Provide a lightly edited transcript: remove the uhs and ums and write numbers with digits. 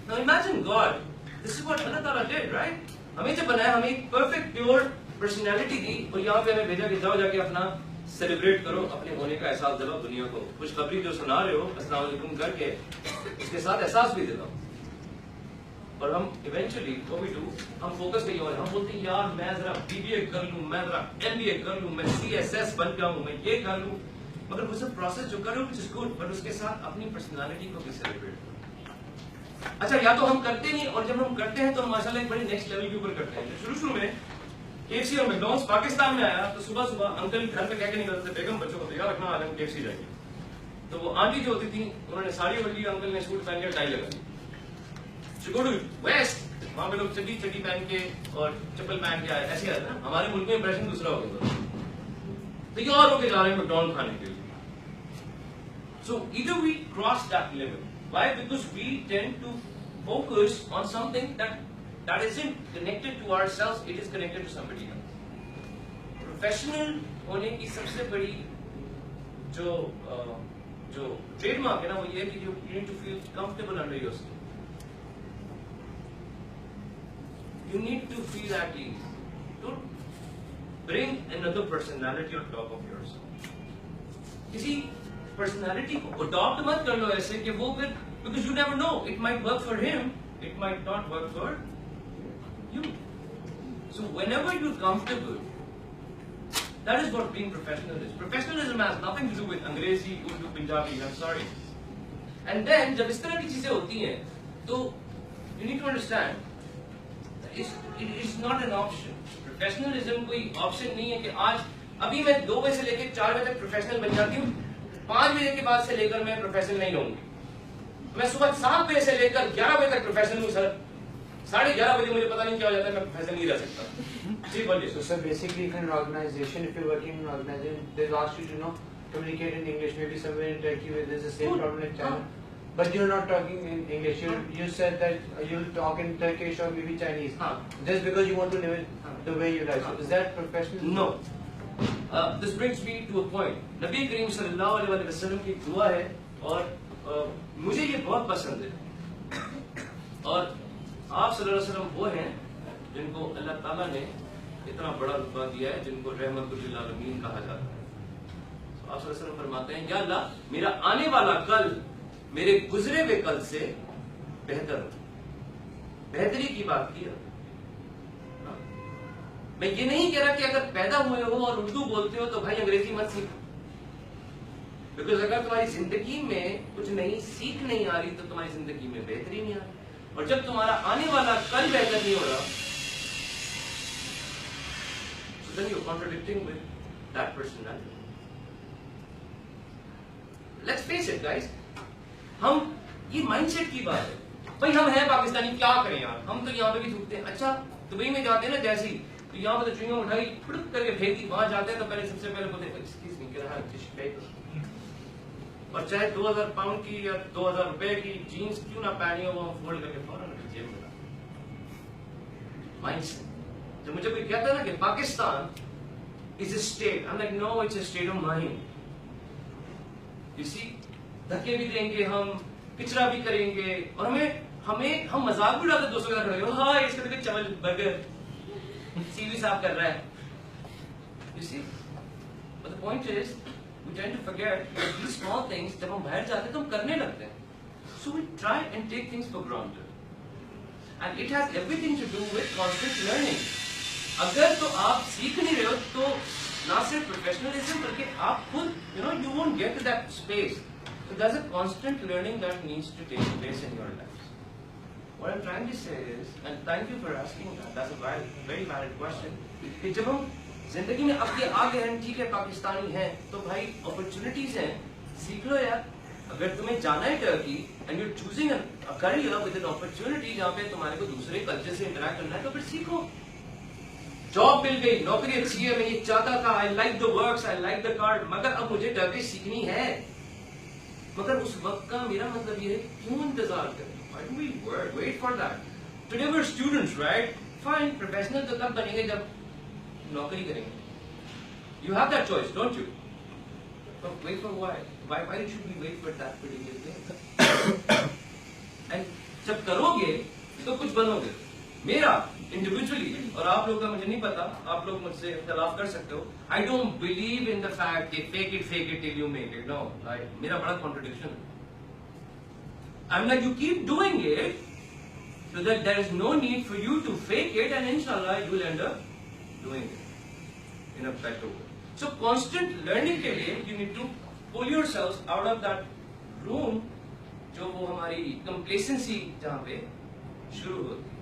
Now imagine God. This is what Allah Ta'ala did, right? हमें जब बनाया, हमें एक perfect pure personality दी और यहाँ पे हमें भेजा कि जाओ जाके अपना सेलिब्रेट करो, अपने होने का एहसास दिलाओ दुनिया को। खुशखबरी जो सुना रहे हो अस्सलाम वालेकुम करके, उसके साथ एहसास भी दिलाओ। और हम इवेंचुअली वो भी डू, हम फोकस नहीं हो रहे, हम बोलते हैं यार मैं जरा BBA कर लूँ, मैं जरा MBA कर लूँ, मैं CSS बन जाऊँ, मैं ये कर लूँ। मगर वो सब प्रोसेस जो करो which is good, पर उसके साथ अपनी पर्सनालिटी को भी सेलिब्रेट करो। अच्छा, या तो हम करते नहीं, और जब हम करते हैं तो हम माशाल्लाह एक बड़ी नेक्स्ट लेवल के ऊपर करते हैं। शुरू में KFC और मैकडॉनल्ड्स पाकिस्तान में आया तो सुबह सुबह अंकल घर पे कह के निकलते थे, बेगम बच्चों को तैयार रखना, आज हम KFC जाएंगे। तो वो आंटी जो होती थी उन्होंने साड़ी ओढ़ ली, अंकल ने सूट पहन के टाई लगा ली। गो टू वेस्ट, वहां पे लोग चड्डी पहन के और चप्पल पहन के आए, ऐसे आते ना। हमारे मुल्क में इंप्रेशन दूसरा हो गया, तैयार होके जा रहे हैं मैकडॉनल्ड खाने के लिए। So either we cross that level. Why? Because we tend to focus on something that isn't connected to ourselves, it is connected to somebody else. Professional होने की सबसे बड़ी जो ट्रेडमार्क है ना, वो ये है कि you need to feel comfortable under your skin. You need to feel at ease. Don't bring another personality on top of yourself. किसी पर्सनालिटी को अडॉप्ट मत कर लो ऐसे कि वो फिर, because you never know, it might work for him, it might not work for you. So whenever you're comfortable, that is what being professional is. Professionalism has nothing to do with Angrezi, Urdu, Punjabi, I'm sorry. And then जब इस तरह की चीजें होती हैं तो you need to understand it is not an option. Professionalism कोई option नहीं है कि आज अभी मैं 2 बजे से लेकर 4 बजे तक प्रोफेशनल बन जाती हूँ, 5 बजे के बाद से लेकर मैं प्रोफेशनल नहीं रहूंगी। मैं सुबह 7 बजे से लेकर 11 बजे तक प्रोफेशनल हूँ सर, 11:30 बजे मुझे पता नहीं क्या हो जाता है, मैं प्रोफेशनल नहीं रह सकता। जी बोलिए। So sir, basically in an organization, if you're working in an organization, they'll ask you to communicate in English. Maybe somewhere in Turkey where there's the same problem like China, but you're not talking in English. You said that you'll talk in Turkish or maybe Chinese, just because you want to live it the way you like. So is that professional? No. This brings me to a point. नबी करीम सल्लल्लाहु अलैहि वसल्लम की दुआ है और मुझे ये बहुत पसंद है। और आप सल्लल्लाहु अलैहि वसल्लम वो हैं जिनको अल्लाह ताला ने इतना बड़ा रुतबा दिया है, जिनको रहमतुल लिल आलमीन कहा जाता है। तो आप सल्लल्लाहु अलैहि वसल्लम फरमाते हैं, या अल्लाह मेरा आने वाला कल मेरे गुजरे हुए कल से बेहतर हो। बेहतरी की बात की है। मैं ये नहीं कह रहा कि अगर पैदा हुए हो और उर्दू बोलते हो तो भाई अंग्रेजी मत सीखो, बिकॉज अगर तुम्हारी जिंदगी में कुछ नहीं सीख नहीं आ रही तो तुम्हारी जिंदगी में बेहतरी नहीं आ रही, और जब तुम्हारा आने वाला कल बेहतर नहीं हो रहा, so then you're contradicting with that personality. Let's face it guys, हम ये माइंडसेट की बात है। भाई हम हैं पाकिस्तानी, क्या करें यार, हम तो यहाँ पे भी थूकते हैं। अच्छा दुबई में जाते हैं ना जैसे ही, तो यहाँ पे तो च्युइंगम उठाई फुड़क करके फेंक दी, वहां जाते हैं तो पहले सबसे पहले बोलते हैं excuse me can I have tissue paper. और चाहे 2000 पाउंड की या 2000 रुपए की जीन्स क्यों ना पहनी हो, वो हम फोल्ड करके फौरन जेब में डाल। माइंडसेट। जब मुझे कोई कहता है ना कि Pakistan is a state, I am like no it's a state of mind. You see, धक्के भी देंगे हम, पिछड़ा भी करेंगे, और हम मजाक भी उड़ाते दोस्तों के साथ खड़े हो, हाँ इसका देखो चवल बर्गर सीवी साफ कर रहा है। You see? But the point is, we tend to forget that these small things जब हम बाहर जाते हैं तो हम करने लगते हैं। So we try and take things for granted, and it has everything to do with constant learning. अगर तो आप सीख नहीं रहे हो तो ना सिर्फ प्रोफेशनलिज्म बल्कि आप खुद you won't get to that space. So there's a constant learning that needs to take place in your life. What I'm trying to say is, and thank you for asking that, that's a very valid question, कि जब हम जिंदगी में अब ये आगे हैं, ठीक है पाकिस्तानी हैं, तो भाई अपॉर्चुनिटीज हैं, सीख लो यार। अगर तुम्हें जाना है Turkey and you choosing a career with an opportunity जहाँ पे तुम्हारे को दूसरे कल्चर से इंटरेक्ट करना है, तो फिर सीखो। जॉब मिल गई, नौकरी अच्छी है, मैं ये चाहता था, I like the works, I like the card, मगर अब मुझे टर्किश सीखनी है। मगर उस वक्त का मेरा मतलब ये है क्यों इंतजार करें? Why do we wait for that? Today we're students, right? Fine, professional तो तब बनेंगे जब नौकरी करेंगे। You have that choice, don't you? But wait for why? Why should we wait for that particular thing? And जब करोगे तो कुछ बनोगे। मेरा इंडिविजुअली, और आप लोगों का मुझे नहीं पता, आप लोग मुझसे इख्तलाफ कर सकते हो, I don't believe in the fact कि fake it till you make it. No, मेरा बड़ा कॉन्ट्रडिक्शन है। I am like, you keep doing it so that there is no need for you to fake it, and inshallah you will end up doing it in a better way. So constant learning के लिए you need to pull yourselves out of that room, जो वो हमारी complacency जहाँ पे शुरू होती है।